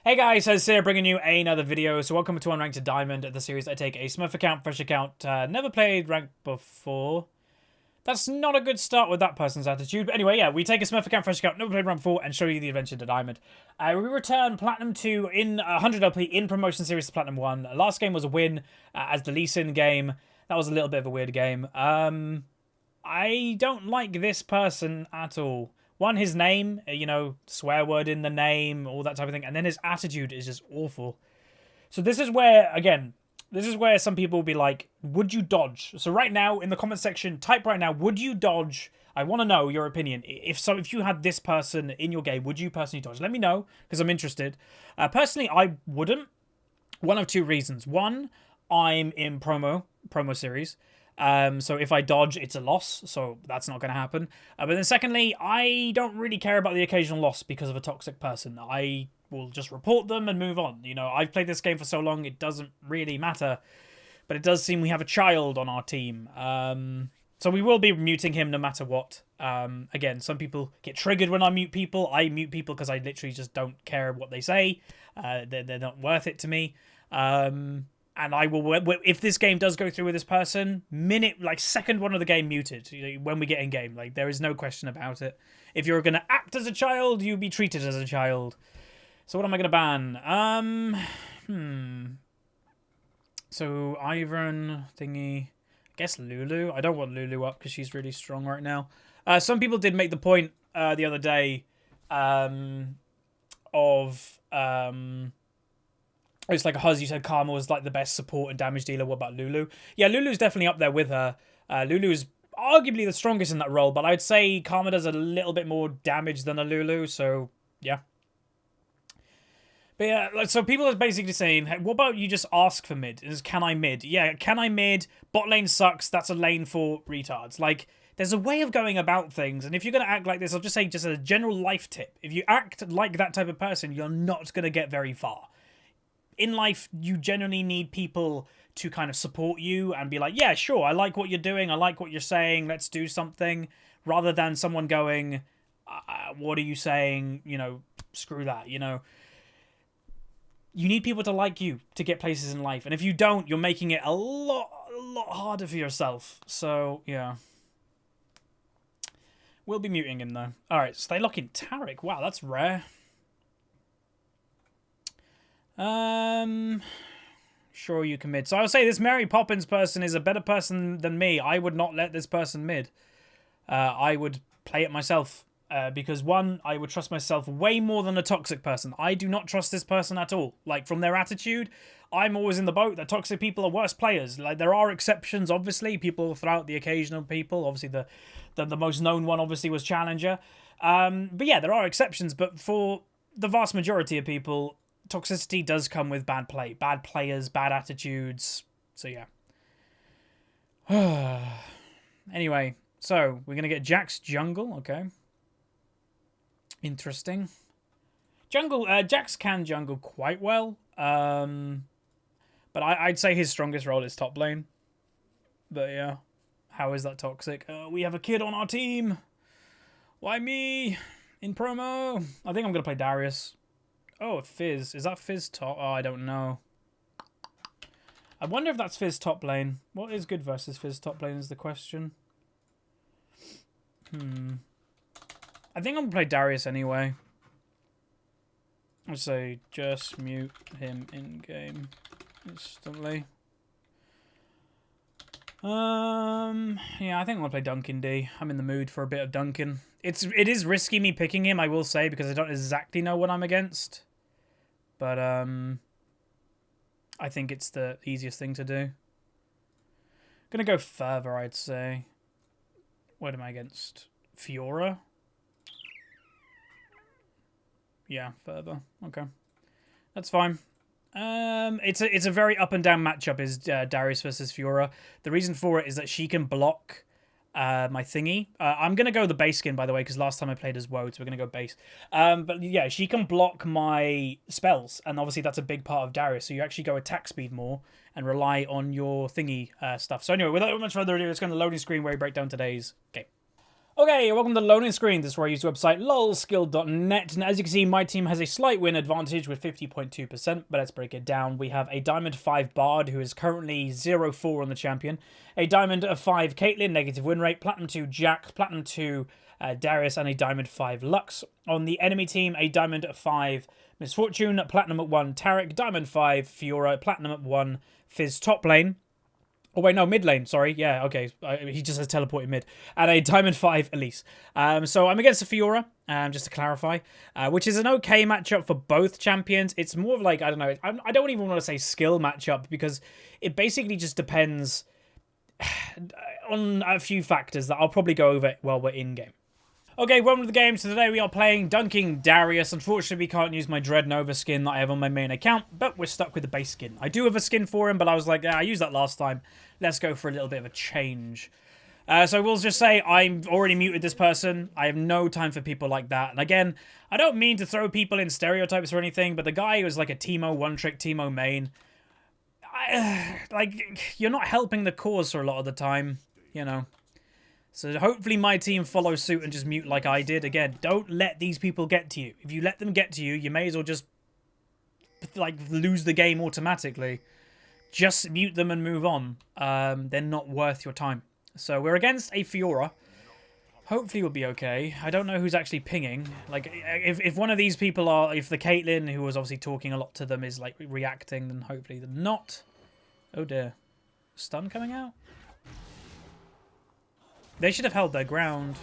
Hey guys, Hez here, bringing you another video. So welcome to Unranked to Diamond, the series I take a smurf account, fresh account, never played ranked before. That's not a good start with that person's attitude. But anyway, yeah, we take a smurf account, fresh account, never played ranked before, and show you the adventure to Diamond. We return Platinum 2 in 100 LP in Promotion Series to Platinum 1. Last game was a win as the Lee Sin game. That was a little bit of a weird game. I don't like this person at all. One, his name, you know, swear word in the name, all that type of thing. And then his attitude is just awful. So this is where, again, this is where some people will be like, would you dodge? So right now, in the comment section, type right now, would you dodge? I want to know your opinion. If you had this person in your game, would you personally dodge? Let me know, because I'm interested. Personally, I wouldn't. One of two reasons. One, I'm in promo series. So if I dodge, it's a loss, so that's not going to happen. But then secondly, I don't really care about the occasional loss because of a toxic person. I will just report them and move on. You know, I've played this game for so long, it doesn't really matter. But it does seem we have a child on our team. So we will be muting him no matter what. Again, some people get triggered when I mute people. I mute people because I literally just don't care what they say. They're not worth it to me. And I will, if this game does go through with this person, second one of the game muted, you know, when we get in game. Like, there is no question about it. If you're going to act as a child, you'll be treated as a child. So what am I going to ban? So, Ivan, thingy, I guess Lulu. I don't want Lulu up because she's really strong right now. Some people did make the point the other day it's like a Huzz, you said Karma was like the best support and damage dealer. What about Lulu? Yeah, Lulu's definitely up there with her. Lulu is arguably the strongest in that role, but I'd say Karma does a little bit more damage than a Lulu, so yeah. But yeah, so people are basically saying, hey, what about you just ask for mid? Can I mid? Yeah, can I mid? Bot lane sucks. That's a lane for retards. Like, there's a way of going about things, and if you're going to act like this, I'll just say just a general life tip. If you act like that type of person, you're not going to get very far. In life, you generally need people to kind of support you and be like, yeah, sure, I like what you're doing, I like what you're saying, let's do something, rather than someone going, what are you saying, you know, screw that, you know. You need people to like you to get places in life, and if you don't, you're making it a lot harder for yourself, so, yeah. We'll be muting him, though. Alright, stay locking Taric, wow, that's rare. Sure you can mid. So I would say this Mary Poppins person is a better person than me. I would not let this person mid. I would play it myself. Because one, I would trust myself way more than a toxic person. I do not trust this person at all. Like, from their attitude, I'm always in the boat that toxic people are worse players. Like, there are exceptions, obviously. People throughout the occasional people. Obviously, the most known one, obviously, was Challenger. But yeah, there are exceptions. But for the vast majority of people, toxicity does come with bad play. Bad players, bad attitudes. So, yeah. Anyway, so we're going to get Jack's jungle. Okay. Interesting. Jungle, Jax can jungle quite well. But I'd say his strongest role is top lane. But, yeah. How is that toxic? We have a kid on our team. Why me? In promo. I think I'm going to play Darius. Oh, Fizz. Is that Fizz top? Oh, I don't know. I wonder if that's Fizz top lane. What is good versus Fizz top lane is the question. I think I'm going to play Darius anyway. I'll say just mute him in-game instantly. Yeah, I think I'm going to play Duncan D. I'm in the mood for a bit of Duncan. It is risky me picking him, I will say, because I don't exactly know what I'm against. But, I think it's the easiest thing to do. Gonna go further, I'd say. What am I against? Fiora? Yeah, further. Okay. That's fine. It's a very up and down matchup, is Darius versus Fiora. The reason for it is that she can block my thingy. I'm going to go the base skin, by the way, because last time I played as Woad, so we're going to go base. But yeah, she can block my spells, and obviously that's a big part of Darius, so you actually go attack speed more and rely on your thingy stuff. So anyway, without much further ado, let's go on the loading screen where we break down today's game. Okay, welcome to the loading screen. This is where I use the website lolskill.net, and as you can see, my team has a slight win advantage with 50.2%, but let's break it down. We have a Diamond 5 Bard, who is currently 0-4 on the champion, a Diamond 5 Caitlyn, negative win rate, Platinum 2 Jack, Platinum 2 Darius, and a Diamond 5 Lux. On the enemy team, a Diamond 5 Misfortune, Platinum 1 Tarek, Diamond 5 Fiora, Platinum 1 Fizz top lane. Oh, wait, no, mid lane, sorry. Yeah, okay. He just has teleported mid. And a Diamond 5 Elise. So I'm against a Fiora, just to clarify, which is an okay matchup for both champions. It's more of like, I don't know, I don't even want to say skill matchup because it basically just depends on a few factors that I'll probably go over while we're in-game. Okay, welcome to the game. So today we are playing Dunking Darius. Unfortunately, we can't use my Dread Nova skin that I have on my main account, but we're stuck with the base skin. I do have a skin for him, but I was like, I used that last time. Let's go for a little bit of a change. So we'll just say I've already muted this person. I have no time for people like that. And again, I don't mean to throw people in stereotypes or anything, but the guy was like a Teemo, one-trick Teemo main. Like, you're not helping the cause for a lot of the time, you know. So hopefully my team follows suit and just mute like I did. Again, don't let these people get to you. If you let them get to you, you may as well just like lose the game automatically. Just mute them and move on. They're not worth your time. So we're against a Fiora. Hopefully we'll be okay. I don't know who's actually pinging. Like, if one of these people are... If the Caitlyn, who was obviously talking a lot to them, is like reacting, then hopefully they're not. Oh dear. Stun coming out? They should have held their ground.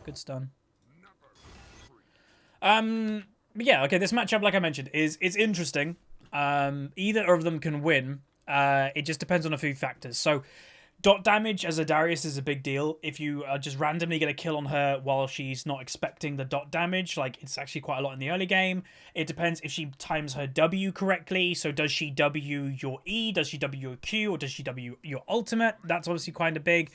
Good stun. Yeah, okay, this matchup, like I mentioned, it's interesting. Either of them can win. It just depends on a few factors. So, dot damage as a Darius is a big deal. If you are just randomly get a kill on her while she's not expecting the dot damage, like it's actually quite a lot in the early game. It depends if she times her W correctly. So does she W your E, does she W your Q, or does she W your ultimate? That's obviously kind of big.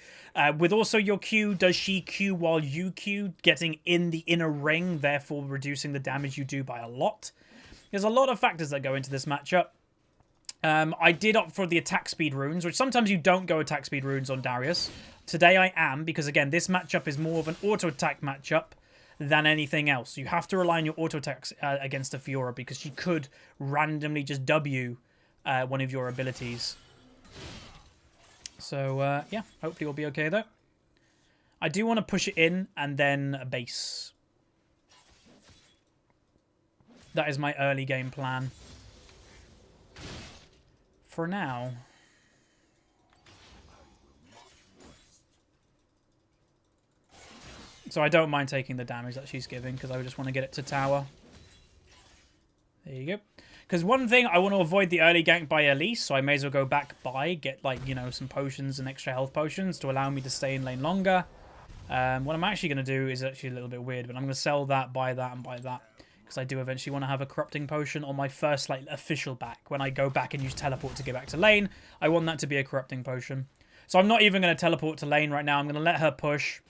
With also your Q, does she Q while you Q, getting in the inner ring, therefore reducing the damage you do by a lot? There's a lot of factors that go into this matchup. I did opt for the attack speed runes, which sometimes you don't go attack speed runes on Darius. Today I am, because again, this matchup is more of an auto-attack matchup than anything else. You have to rely on your auto-attacks against a Fiora, because she could randomly just W one of your abilities. So, yeah, hopefully we'll be okay, though. I do want to push it in and then base. That is my early game plan. For now. So I don't mind taking the damage that she's giving because I just want to get it to tower. There you go. Because one thing, I want to avoid the early gank by Elise, so I may as well go back by, get like, you know, some potions and extra health potions to allow me to stay in lane longer. What I'm actually going to do is actually a little bit weird, but I'm going to sell that, buy that, and buy that. Because I do eventually want to have a corrupting potion on my first like official back. When I go back and use teleport to get back to lane, I want that to be a corrupting potion. So I'm not even going to teleport to lane right now. I'm going to let her push,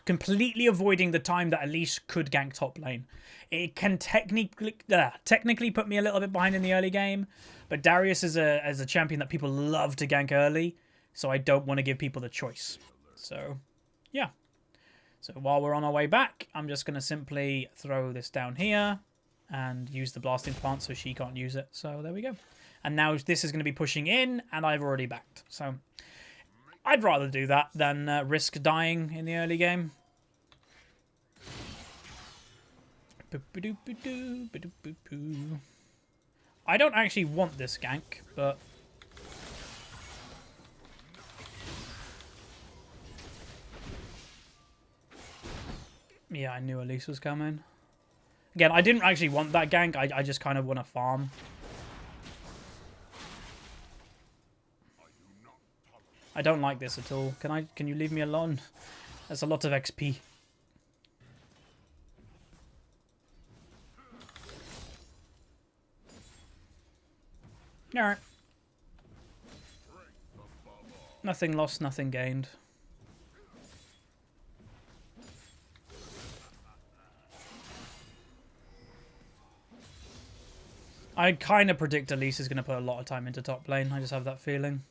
completely avoiding the time that Elise could gank top lane. It can technically put me a little bit behind in the early game, but Darius is a champion that people love to gank early, so I don't want to give people the choice. So, yeah. So while we're on our way back, I'm just going to simply throw this down here and use the blasting plant so she can't use it. So there we go. And now this is going to be pushing in, and I've already backed. So I'd rather do that than risk dying in the early game. I don't actually want this gank, but... Yeah, I knew Elise was coming. Again, I didn't actually want that gank. I just kind of want to farm. I don't like this at all. Can you leave me alone? That's a lot of XP. Alright. Nothing lost, nothing gained. I kind of predict Elise is going to put a lot of time into top lane. I just have that feeling.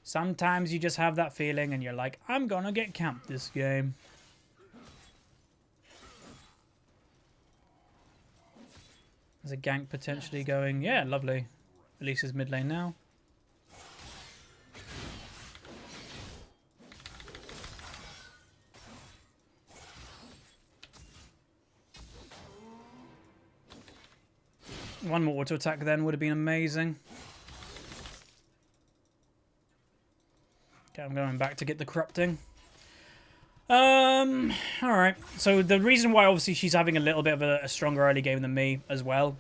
Sometimes you just have that feeling and you're like, I'm gonna get camped this game. There's a gank potentially going. Yeah, lovely. Elisa's mid lane now. One more auto attack then would have been amazing. Okay, I'm going back to get the corrupting. Alright. So the reason why obviously she's having a little bit of a stronger early game than me as well.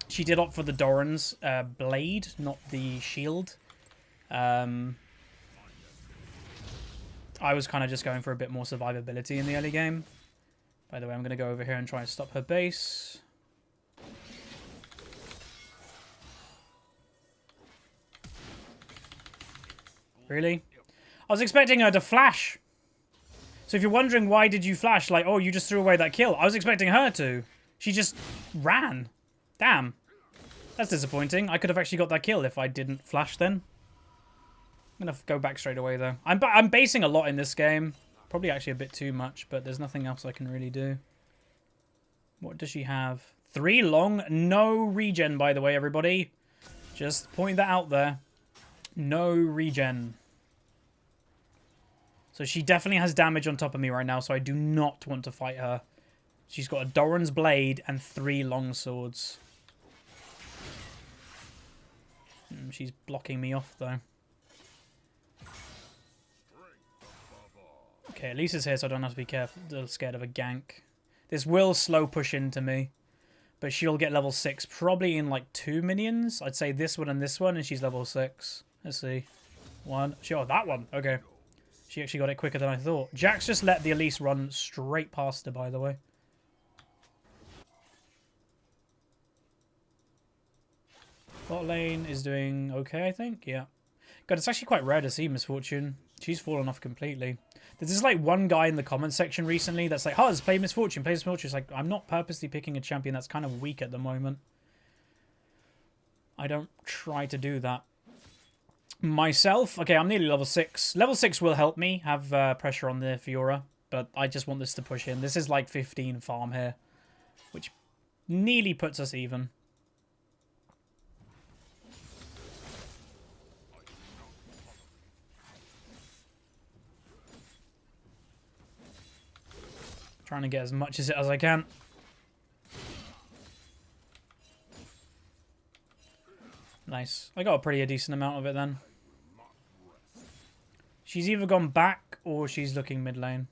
She did opt for the Doran's blade, not the shield. I was kind of just going for a bit more survivability in the early game. By the way, I'm going to go over here and try and stop her base. Really? I was expecting her to flash. So if you're wondering why did you flash, like, oh, you just threw away that kill. I was expecting her to. She just ran. Damn. That's disappointing. I could have actually got that kill if I didn't flash then. I'm going to go back straight away, though. I'm basing a lot in this game. Probably actually a bit too much, but there's nothing else I can really do. What does she have? 3 long. No regen, by the way, everybody. Just point that out there. No regen. So she definitely has damage on top of me right now, so I do not want to fight her. She's got a Doran's blade and 3 long swords. She's blocking me off, though. Okay, at least it's here, so I don't have to be careful, scared of a gank. This will slow push into me, but she'll get level 6 probably in like 2 minions. I'd say this one, and she's level 6. Let's see. One. Oh, that one. Okay. She actually got it quicker than I thought. Jax just let the Elise run straight past her, by the way. Bot lane is doing okay, I think. Yeah. God, it's actually quite rare to see Misfortune. She's fallen off completely. There's this like one guy in the comment section recently that's like, Huz, play Misfortune, play Misfortune. It's like, I'm not purposely picking a champion that's kind of weak at the moment. I don't try to do that. Myself, okay, I'm nearly level 6. Level 6 will help me have pressure on the Fiora, but I just want this to push in. This is like 15 farm here, which nearly puts us even. Trying to get as much as I can. Nice. I got a decent amount of it then. She's either gone back or she's looking mid lane.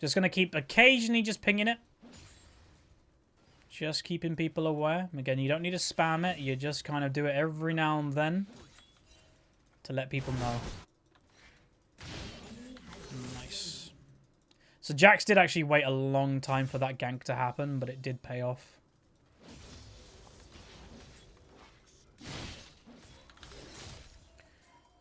Just going to keep occasionally just pinging it. Just keeping people aware. Again, you don't need to spam it. You just kind of do it every now and then to let people know. Nice. So Jax did actually wait a long time for that gank to happen, but it did pay off.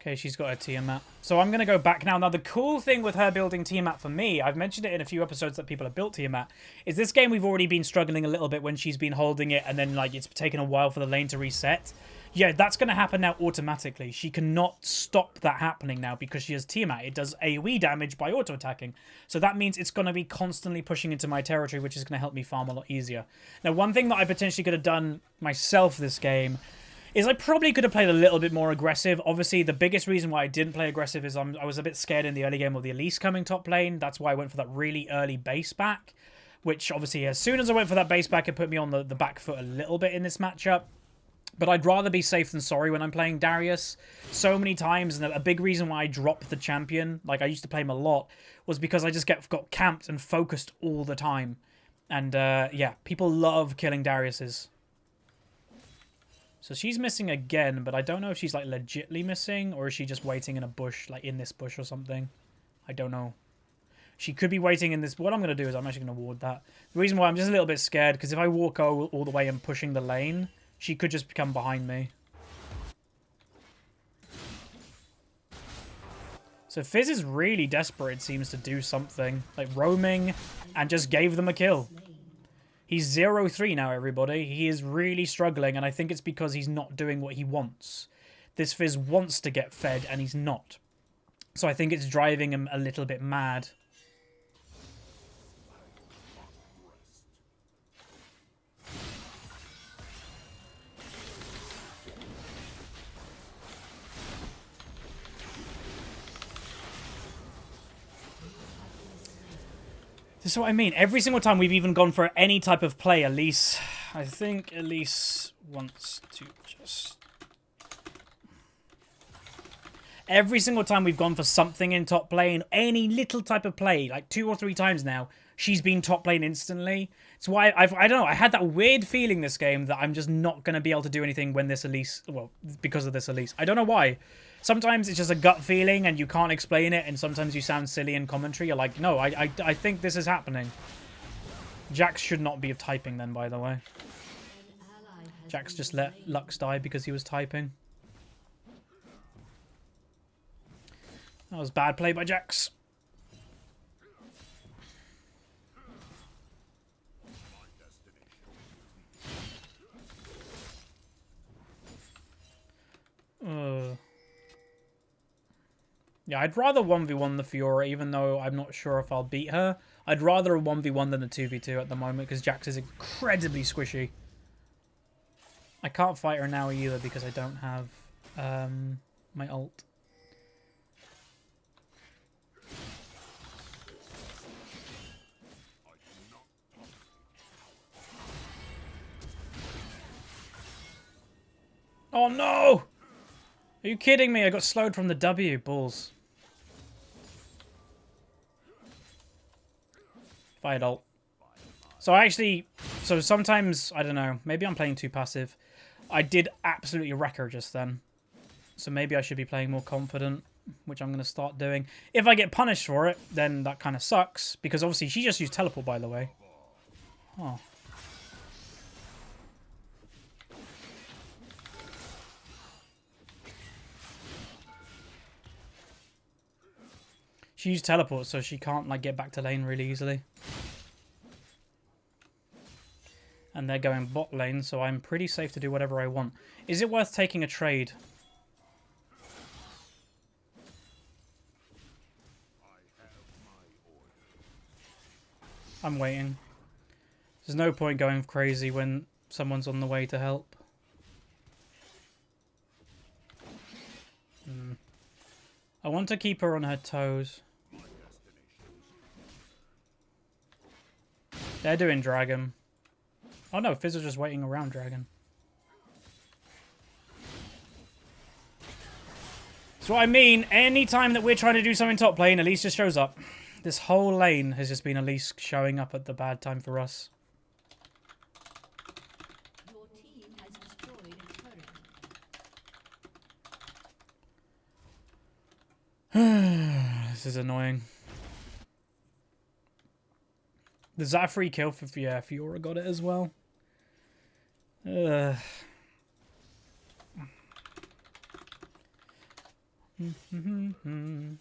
Okay, she's got her Tiamat. So I'm going to go back now. Now, the cool thing with her building Tiamat for me, I've mentioned it in a few episodes that people have built Tiamat, is this game we've already been struggling a little bit when she's been holding it and then like it's taken a while for the lane to reset. Yeah, that's going to happen now automatically. She cannot stop that happening now because she has Tiamat. It does AoE damage by auto-attacking. So that means it's going to be constantly pushing into my territory, which is going to help me farm a lot easier. Now, one thing that I potentially could have done myself this game is I probably could have played a little bit more aggressive. Obviously, the biggest reason why I didn't play aggressive is I was a bit scared in the early game of the Elise coming top lane. That's why I went for that really early base back, which obviously as soon as I went for that base back, it put me on the back foot a little bit in this matchup. But I'd rather be safe than sorry when I'm playing Darius. So many times, and a big reason why I dropped the champion, like I used to play him a lot, was because I just got camped and focused all the time. And yeah, people love killing Dariuses. So she's missing again, but I don't know if she's like legitly missing or is she just waiting in a bush, like in this bush or something. I don't know. She could be waiting in this. What I'm going to do is I'm actually going to ward that. The reason why I'm just a little bit scared, because if I walk all the way and pushing the lane, she could just come behind me. So Fizz is really desperate, it seems, to do something. Like roaming and just gave them a kill. He's 0-3 now, everybody. He is really struggling, and I think it's because he's not doing what he wants. this Fizz wants to get fed and he's not. So I think it's driving him a little bit mad. This is what I mean. Every single time we've even gone for any type of play, Elise, I think Elise wants to just... Every single time we've gone for something in top lane, any little type of play, like 2 or 3 times now, she's been top lane instantly. It's why I don't know, I had that weird feeling this game that I'm just not going to be able to do anything when this Elise, well, because of this Elise. I don't know why. Sometimes it's just a gut feeling and you can't explain it, and sometimes you sound silly in commentary. You're like, no, I think this is happening. Jax should not be typing then, by the way. Jax just let Lux die because he was typing. That was bad play by Jax. Yeah, I'd rather 1v1 the Fiora, even though I'm not sure if I'll beat her. I'd rather a 1v1 than a 2v2 at the moment, because Jax is incredibly squishy. I can't fight her now either, because I don't have my ult. Oh no! Are you kidding me? I got slowed from the W. Balls. Fired ult. So sometimes, I don't know, maybe I'm playing too passive. I did absolutely wreck her just then. So maybe I should be playing more confident, which I'm going to start doing. If I get punished for it, then that kind of sucks. Because obviously she just used teleport, by the way. Oh. She used teleport, so she can't like get back to lane really easily. And they're going bot lane, so I'm pretty safe to do whatever I want. Is it worth taking a trade? I'm waiting. There's no point going crazy when someone's on the way to help. I want to keep her on her toes. They're doing dragon. Oh no, Fizz is just waiting around dragon. That's what I mean. Anytime that we're trying to do something top lane, Elise just shows up. This whole lane has just been Elise showing up at the bad time for us. Your team has destroyed a turret. This is annoying. The Zafri kill for Fiora got it as well. But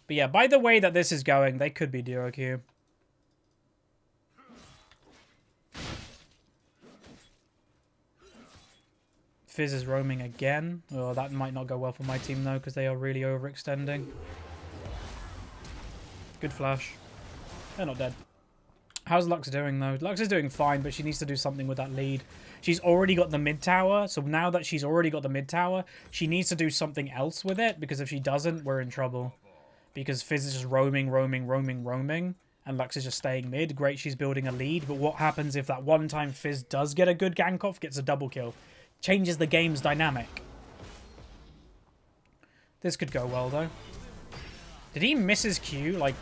yeah, by the way that this is going, they could be duo queue. Fizz is roaming again. Oh, that might not go well for my team though, because they are really overextending. Good flash. They're not dead. How's Lux doing though? Lux is doing fine, but she needs to do something with that lead. She's already got the mid tower, so now that she's already got the mid tower, she needs to do something else with it, because if she doesn't, we're in trouble. Because Fizz is just roaming, and Lux is just staying mid. Great, she's building a lead, but what happens if that one time Fizz does get a good gank off, gets a double kill? Changes the game's dynamic. This could go well though. Did he miss his Q? Like,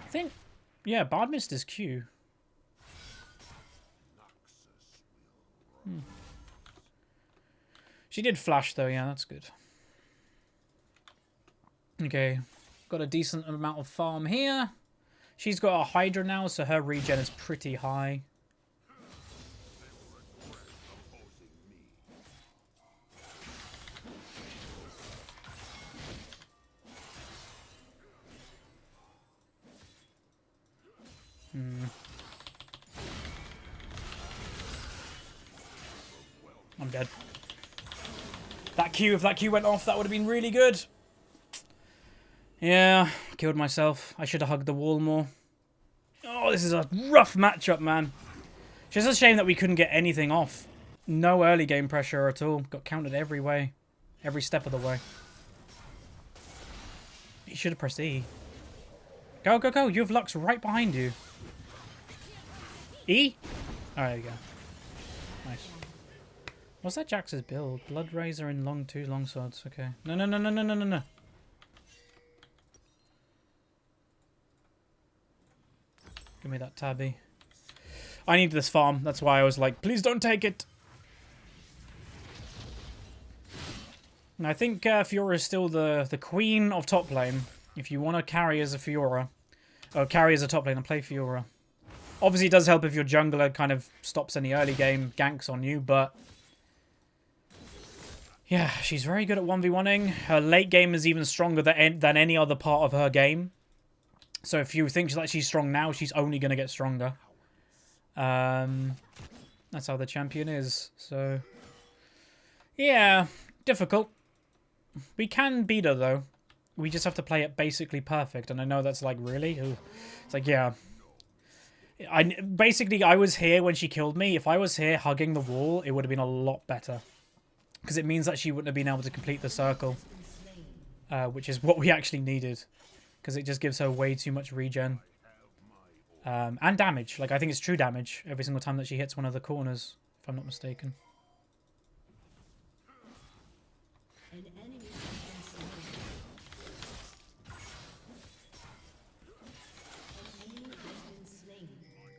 I think... Yeah, Bard missed his Q. She did flash though, yeah, that's good. Okay, got a decent amount of farm here. She's got a Hydra now, so her regen is pretty high. I'm dead. That Q, if that Q went off, that would have been really good. Yeah, killed myself. I should have hugged the wall more. Oh, this is a rough matchup, man. It's just a shame that we couldn't get anything off. No early game pressure at all. Got countered every way. Every step of the way. You should have pressed E. Go, go, go. You have Lux right behind you. E? Oh, there you go. Nice. What's that Jax's build? Blood Razor and two long swords. Okay. No, no, no, no, no, no, no, no. Give me that tabby. I need this farm. That's why I was like, please don't take it. And I think Fiora is still the queen of top lane. If you want to carry as a Fiora, or carry as a top lane and play Fiora. Obviously, it does help if your jungler kind of stops any early game ganks on you, but yeah, she's very good at 1v1ing. Her late game is even stronger than any other part of her game. So if you think that she's strong now, she's only going to get stronger. That's how the champion is. So yeah, difficult. We can beat her though. We just have to play it basically perfect. And I know that's like, really? Ooh. It's like, yeah. I was here when she killed me. If I was here hugging the wall, it would have been a lot better. Because it means that she wouldn't have been able to complete the circle. Which is what we actually needed. Because it just gives her way too much regen. And damage. Like, I think it's true damage every single time that she hits one of the corners. If I'm not mistaken.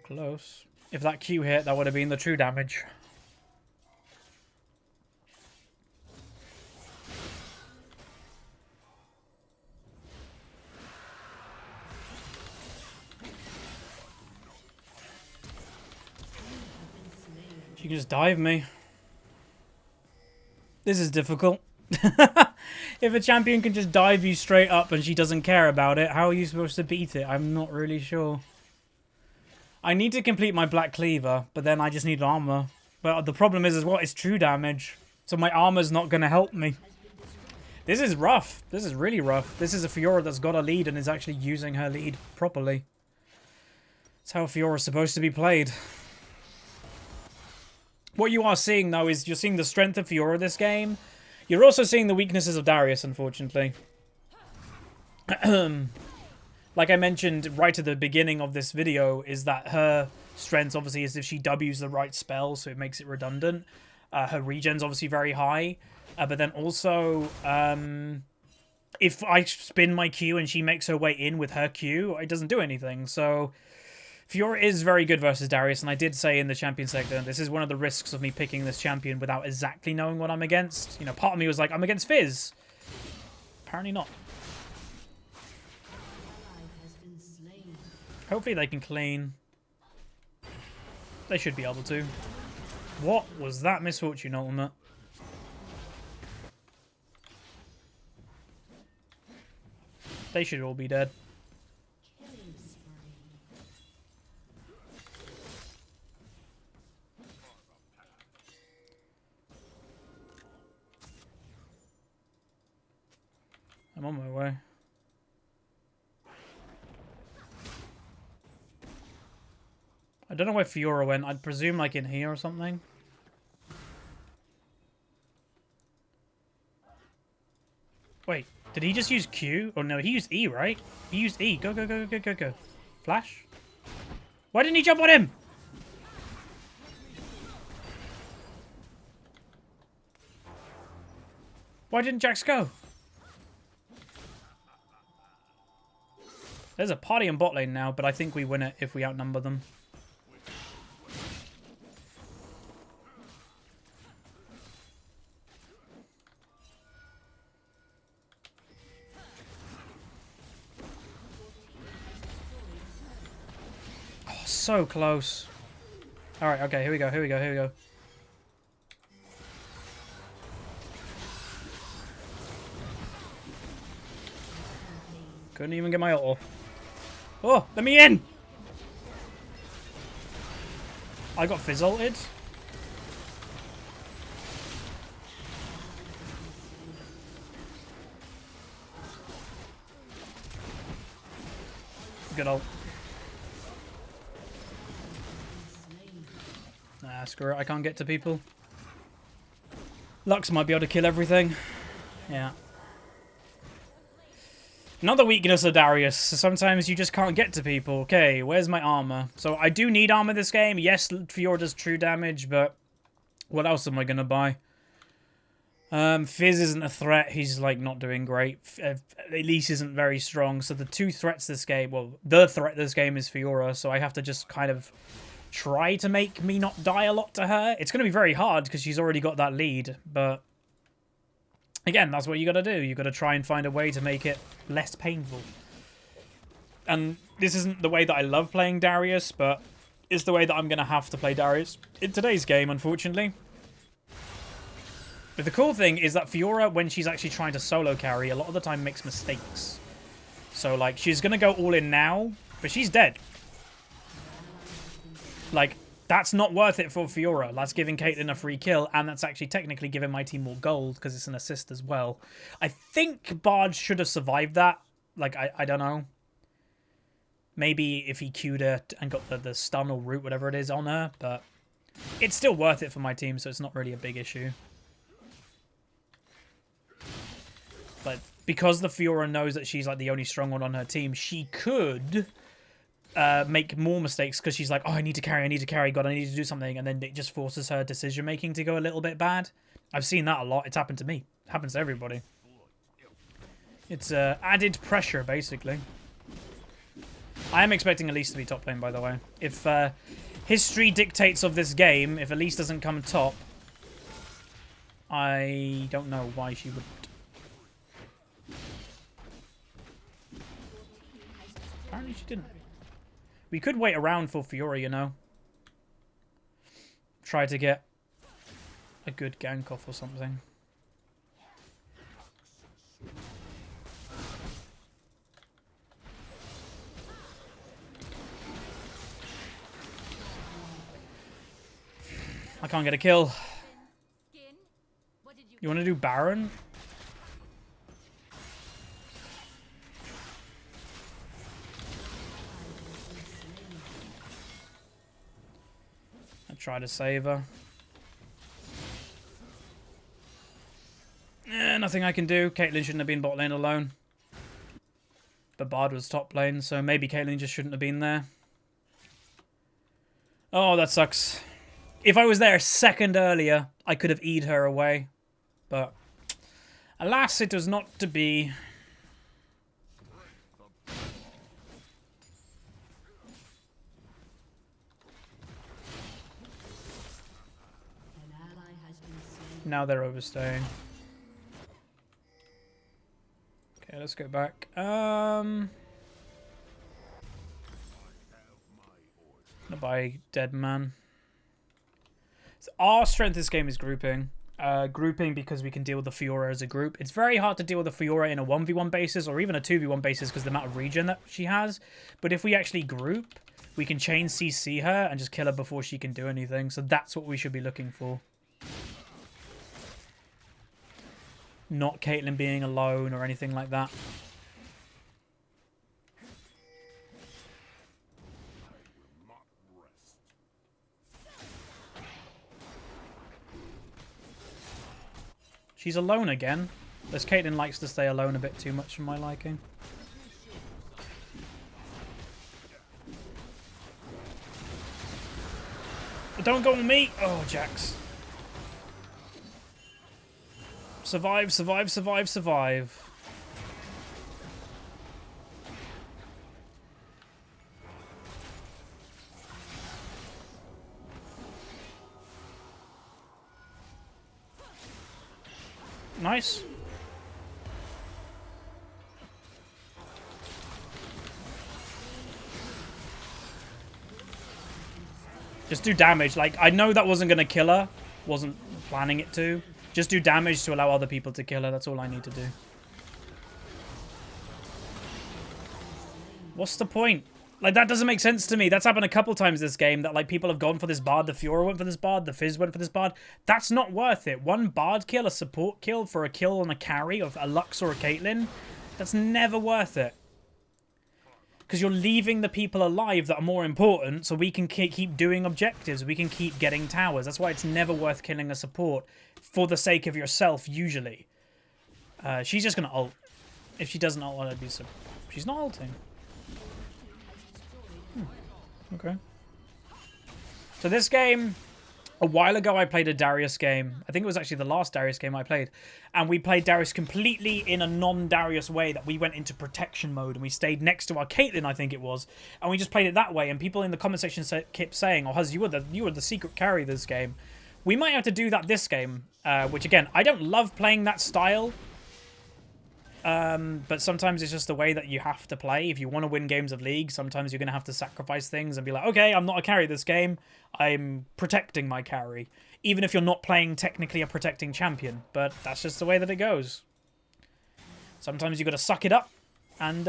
Close. If that Q hit, that would have been the true damage. She can just dive me. This is difficult. If a champion can just dive you straight up and she doesn't care about it, how are you supposed to beat it? I'm not really sure. I need to complete my Black Cleaver, but then I just need armor. But the problem is what? It's true damage. So my armor's not going to help me. This is rough. This is really rough. This is a Fiora that's got a lead and is actually using her lead properly. That's how Fiora's supposed to be played. What you are seeing, though, is you're seeing the strength of Fiora this game. You're also seeing the weaknesses of Darius, unfortunately. Like I mentioned right at the beginning of this video, is that her strength obviously is if she W's the right spell, so it makes it redundant. Her regen's obviously very high. But then also, if I spin my Q and she makes her way in with her Q, it doesn't do anything. So Fiora is very good versus Darius, and I did say in the champion sector, this is one of the risks of me picking this champion without exactly knowing what I'm against. You know, part of me was like, I'm against Fizz. Apparently not. Hopefully they can clean. They should be able to. What was that misfortune ultimate? They should all be dead. I'm on my way. I don't know where Fiora went. I'd presume like in here or something. Wait, did he just use Q? Oh no, he used E, right? He used E. Go, go, go, go, go, go. Flash? Why didn't he jump on him? Why didn't Jax go? There's a party in bot lane now, but I think we win it if we outnumber them. Oh, so close. Alright, okay, here we go, here we go, here we go. Couldn't even get my ult off. Oh, let me in! I got Fizz ulted. good ult. Nah, screw it. I can't get to people. Lux might be able to kill everything. Yeah. Another weakness of Darius. Sometimes you just can't get to people. Okay, where's my armor? So I do need armor this game. Yes, Fiora does true damage, but what else am I going to buy? Fizz isn't a threat. He's, like, not doing great. Elise isn't very strong. So the two threats this game... Well, the threat this game is Fiora. So I have to just kind of try to make me not die a lot to her. It's going to be very hard because she's already got that lead. But, again, that's what you got to do. You got to try and find a way to make it less painful. And this isn't the way that I love playing Darius, but it's the way that I'm going to have to play Darius in today's game, unfortunately. But the cool thing is that Fiora, when she's actually trying to solo carry, a lot of the time makes mistakes. So, like, she's going to go all in now, but she's dead. Like, that's not worth it for Fiora. That's giving Caitlyn a free kill, and that's actually technically giving my team more gold, because it's an assist as well. I think Bard should have survived that. Like, I don't know. Maybe if he queued her and got the stun or root, whatever it is, on her, but it's still worth it for my team, so it's not really a big issue. But because the Fiora knows that she's like the only strong one on her team, she could make more mistakes because she's like, oh, I need to carry, God, I need to do something. And then it just forces her decision-making to go a little bit bad. I've seen that a lot. It's happened to me. It happens to everybody. It's added pressure, basically. I am expecting Elise to be top lane, by the way. If history dictates of this game, if Elise doesn't come top, I don't know why she would. Apparently she didn't. We could wait around for Fiora, you know. Try to get a good gank off or something. I can't get a kill. You want to do Baron? Try to save her. Nothing I can do. Caitlyn shouldn't have been bot lane alone. But Bard was top lane, so maybe Caitlyn just shouldn't have been there. Oh, that sucks. If I was there a second earlier, I could have E'd her away. But alas, it was not to be. Now they're overstaying. Okay, let's go back. Not by dead man. So our strength this game is grouping. Grouping because we can deal with the Fiora as a group. It's very hard to deal with the Fiora in a 1v1 basis or even a 2v1 basis because the amount of regen that she has. But if we actually group, we can chain CC her and just kill her before she can do anything. So that's what we should be looking for. Not Caitlyn being alone or anything like that. She's alone again. This Caitlyn likes to stay alone a bit too much for my liking. Don't go on me! Oh, Jax. Survive, survive, survive, survive. Nice. Just do damage. Like, I know that wasn't going to kill her. Wasn't planning it to. Just do damage to allow other people to kill her. That's all I need to do. What's the point? Like, that doesn't make sense to me. That's happened a couple times this game. That, like, people have gone for this Bard. The Fiora went for this Bard. The Fizz went for this Bard. That's not worth it. One Bard kill, a support kill for a kill on a carry of a Lux or a Caitlyn. That's never worth it. Because you're leaving the people alive that are more important so we can keep doing objectives. We can keep getting towers. That's why it's never worth killing a support for the sake of yourself, usually. She's just going to ult. If she doesn't ult, I'd be so... She's not ulting. Okay. So this game... A while ago, I played a Darius game. I think it was actually the last Darius game I played. And we played Darius completely in a non-Darius way, that we went into protection mode and we stayed next to our Caitlyn, I think it was. And we just played it that way. And people in the comment section kept saying, oh, Huzz, you were the secret carry this game. We might have to do that this game. Which, again, I don't love playing that style. But sometimes it's just the way that you have to play. If you want to win games of League, sometimes you're going to have to sacrifice things and be like, okay, I'm not a carry this game. I'm protecting my carry. Even if you're not playing technically a protecting champion. But that's just the way that it goes. Sometimes you got to suck it up and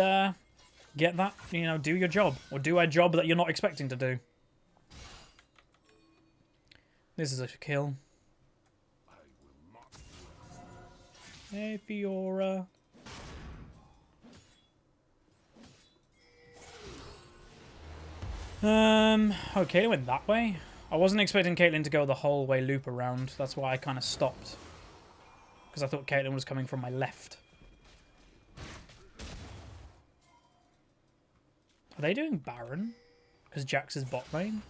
get that, you know, do your job. Or do a job that you're not expecting to do. This is a kill. Hey, Fiora. Okay, it went that way. I wasn't expecting Caitlyn to go the whole way loop around. That's why I kind of stopped. Because I thought Caitlyn was coming from my left. Are they doing Baron? Because Jax is bot lane?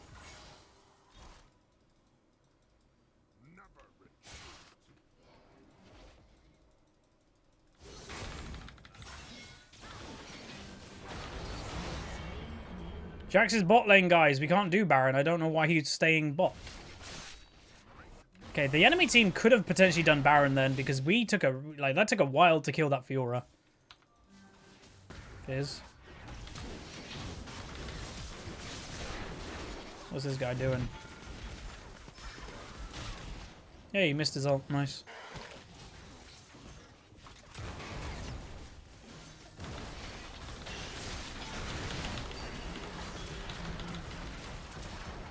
Jax is bot lane, guys. We can't do Baron. I don't know why he's staying bot. Okay, the enemy team could have potentially done Baron then, because we took a... Like, that took a while to kill that Fiora. Fizz. What's this guy doing? Yeah, he missed his ult. Nice.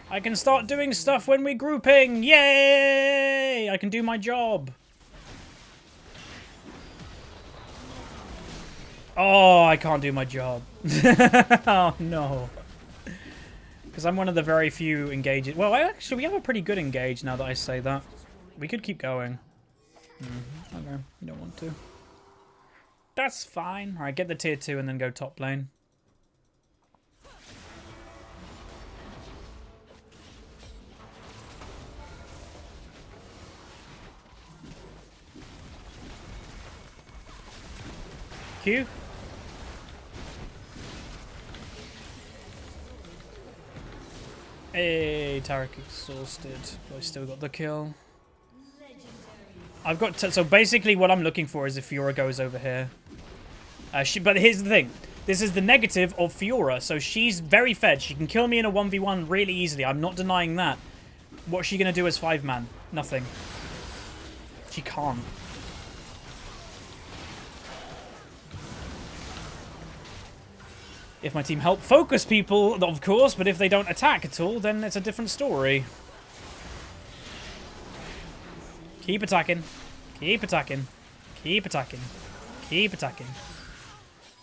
I can start doing stuff when we're grouping! Yay! I can do my job. Oh, I can't do my job. Oh, no. Because I'm one of the very few engages. Well, actually, we have a pretty good engage now that I say that. We could keep going. Okay, you don't want to. That's fine. Alright, get the tier 2 and then go top lane. Q. Hey, Tarek exhausted, but I still got the kill. I've got so basically what I'm looking for is if Fiora goes over here. But here's the thing. This is the negative of Fiora. So she's very fed. She can kill me in a 1v1 really easily. I'm not denying that. What's she going to do as 5-man? Nothing. She can't. If my team help focus people, of course, but if they don't attack at all, then it's a different story. Keep attacking. Keep attacking. Keep attacking. Keep attacking.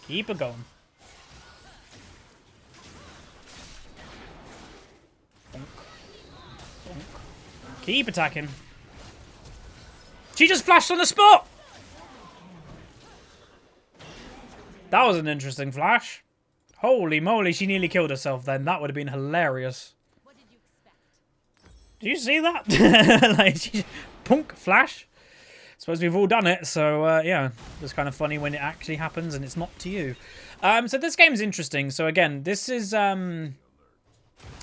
Keep it going. Bonk. Bonk. Keep attacking. She just flashed on the spot! That was an interesting flash. Holy moly, she nearly killed herself then. That would have been hilarious. What did you expect? Did you see that? Like, she punk flash. Suppose we've all done it, so yeah. It's kind of funny when it actually happens and it's not to you. So this game's interesting. So again, this is...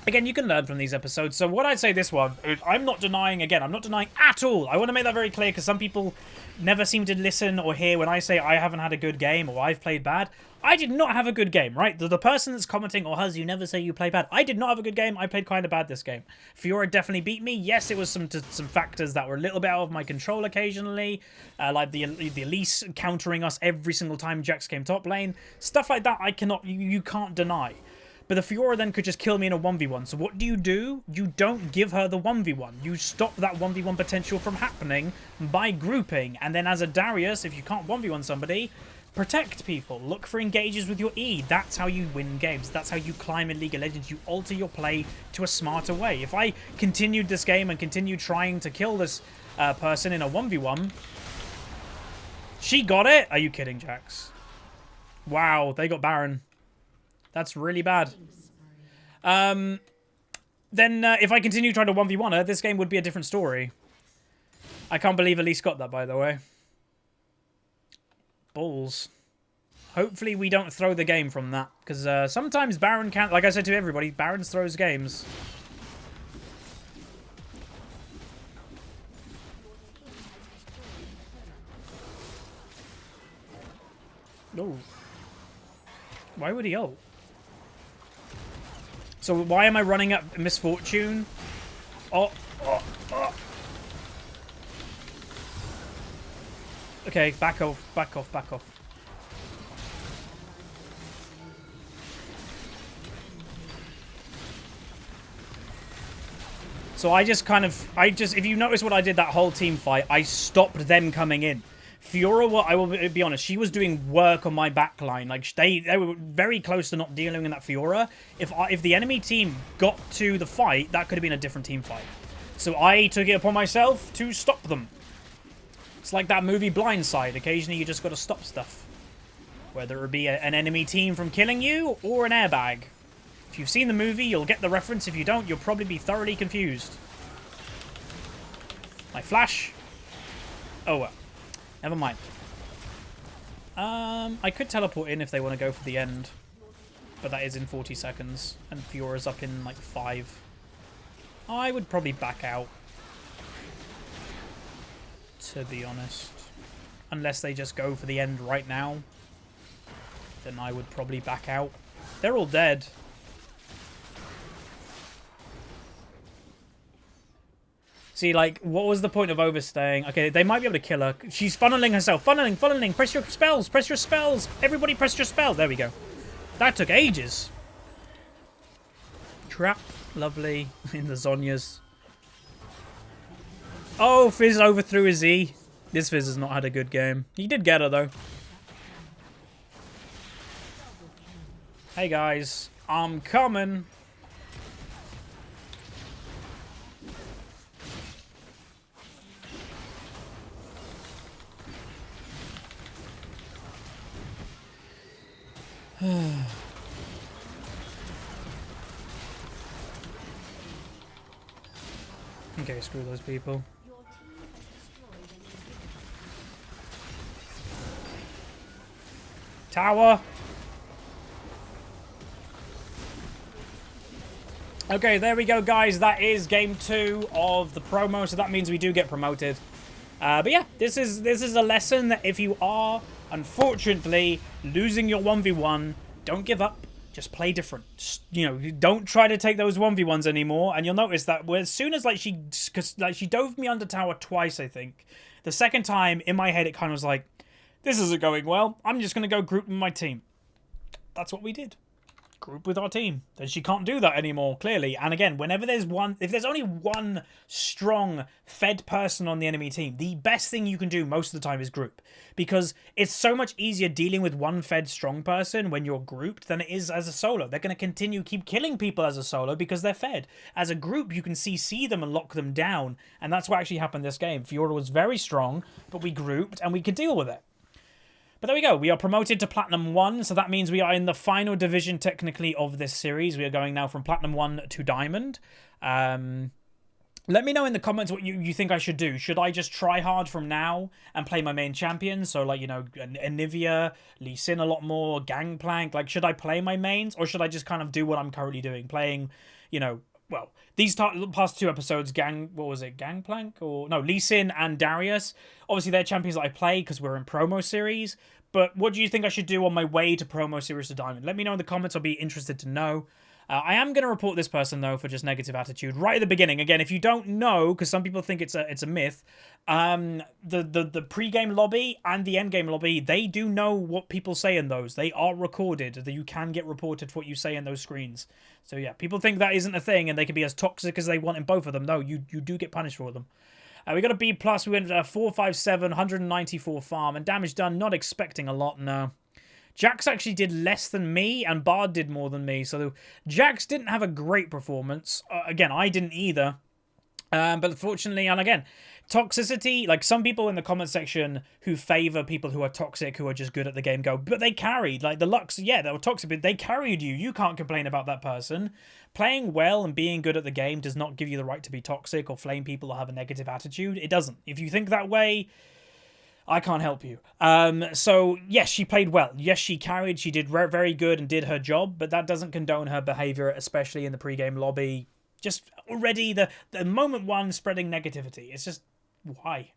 Again, you can learn from these episodes. So what I'd say this one is I'm not denying, again, I'm not denying at all. I want to make that very clear because some people never seem to listen or hear when I say I haven't had a good game or I've played bad. I did not have a good game, right? The person that's commenting, oh, Huzz, you never say you play bad. I did not have a good game. I played kind of bad this game. Fiora definitely beat me. Yes, it was some factors that were a little bit out of my control occasionally. Like the Elise countering us every single time Jax came top lane. Stuff like that I cannot, you can't deny. But the Fiora then could just kill me in a 1v1. So what do? You don't give her the 1v1. You stop that 1v1 potential from happening by grouping. And then as a Darius, if you can't 1v1 somebody, protect people. Look for engages with your E. That's how you win games. That's how you climb in League of Legends. You alter your play to a smarter way. If I continued this game and continued trying to kill this person in a 1v1... She got it? Are you kidding, Jax? Wow, they got Baron. That's really bad. Then if I continue trying to 1v1 her, this game would be a different story. I can't believe Elise got that, by the way. Balls. Hopefully we don't throw the game from that. Because sometimes Baron can't... Like I said to everybody, Baron throws games. No. Why would he ult? So why am I running up Misfortune? Oh. Okay, back off, back off, back off. So if you notice what I did that whole team fight, I stopped them coming in. Fiora, I will be honest, she was doing work on my backline. Like, they were very close to not dealing in that Fiora. If the enemy team got to the fight, that could have been a different team fight. So I took it upon myself to stop them. It's like that movie Blindside. Occasionally you just got to stop stuff. Whether it be an enemy team from killing you or an airbag. If you've seen the movie, you'll get the reference. If you don't, you'll probably be thoroughly confused. My flash. Oh well. Never mind. I could teleport in if they want to go for the end. But that is in 40 seconds. And Fiora's up in like 5. I would probably back out. To be honest. Unless they just go for the end right now. Then I would probably back out. They're all dead. See, like, what was the point of overstaying? Okay, they might be able to kill her. She's funneling herself. Funneling, funneling. Press your spells. Press your spells. Everybody press your spells. There we go. That took ages. Trap. Lovely. In the Zonyas. Oh, Fizz overthrew his E. This Fizz has not had a good game. He did get her, though. Hey, guys. I'm coming. Okay, screw those people. Tower! Okay, there we go, guys. That is game 2 of the promo, so that means we do get promoted. But yeah, this is a lesson that if you are, unfortunately, losing your 1v1, don't give up. Just play different. Just, you know, don't try to take those 1v1s anymore. And you'll notice that as soon as she dove me under tower twice, I think. The second time, in my head, it kind of was like, this isn't going well. I'm just going to go group with my team. That's what we did. Group with our team. Then she can't do that anymore, clearly. And again, whenever there's if there's only one strong fed person on the enemy team, the best thing you can do most of the time is group. Because it's so much easier dealing with one fed strong person when you're grouped than it is as a solo. They're going to keep killing people as a solo because they're fed. As a group, you can CC them and lock them down. And that's what actually happened this game. Fiora was very strong, but we grouped and we could deal with it. But there we go. We are promoted to Platinum 1, so that means we are in the final division, technically, of this series. We are going now from Platinum 1 to Diamond. Let me know in the comments what you think I should do. Should I just try hard from now and play my main champions? So, like, you know, Anivia, Lee Sin a lot more, Gangplank. Like, should I play my mains? Or should I just kind of do what I'm currently doing? Playing, you know, well, these past 2 episodes, what was it, Gangplank? Or no, Lee Sin and Darius. Obviously, they're champions that I play because we're in promo series. But what do you think I should do on my way to promo series to Diamond? Let me know in the comments. I'll be interested to know. I am going to report this person, though, for just negative attitude right at the beginning. Again, if you don't know, because some people think it's a myth, the pre-game lobby and the end-game lobby, they do know what people say in those. They are recorded. That you can get reported for what you say in those screens. So, yeah, people think that isn't a thing and they can be as toxic as they want in both of them. No, you do get punished for them. We got a B+. We went 457, 194 farm, and damage done. Not expecting a lot, no. Jax actually did less than me, and Bard did more than me. So Jax didn't have a great performance. Again, I didn't either. But unfortunately, and again, toxicity, like some people in the comment section who favor people who are toxic, who are just good at the game, go, but they carried. Like the Lux, yeah, they were toxic, but they carried you. You can't complain about that person. Playing well and being good at the game does not give you the right to be toxic or flame people or have a negative attitude. It doesn't. If you think that way, I can't help you. So, yes, she played well. Yes, she carried. She did very good and did her job, but that doesn't condone her behavior, especially in the pre-game lobby. Just already the moment one spreading negativity. It's just, why?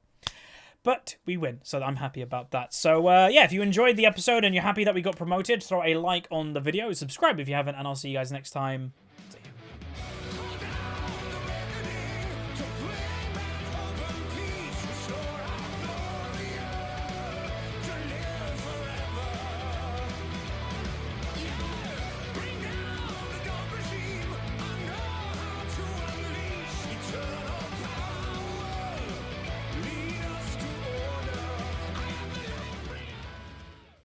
But we win, so I'm happy about that. So, yeah, if you enjoyed the episode and you're happy that we got promoted, throw a like on the video, subscribe if you haven't, and I'll see you guys next time.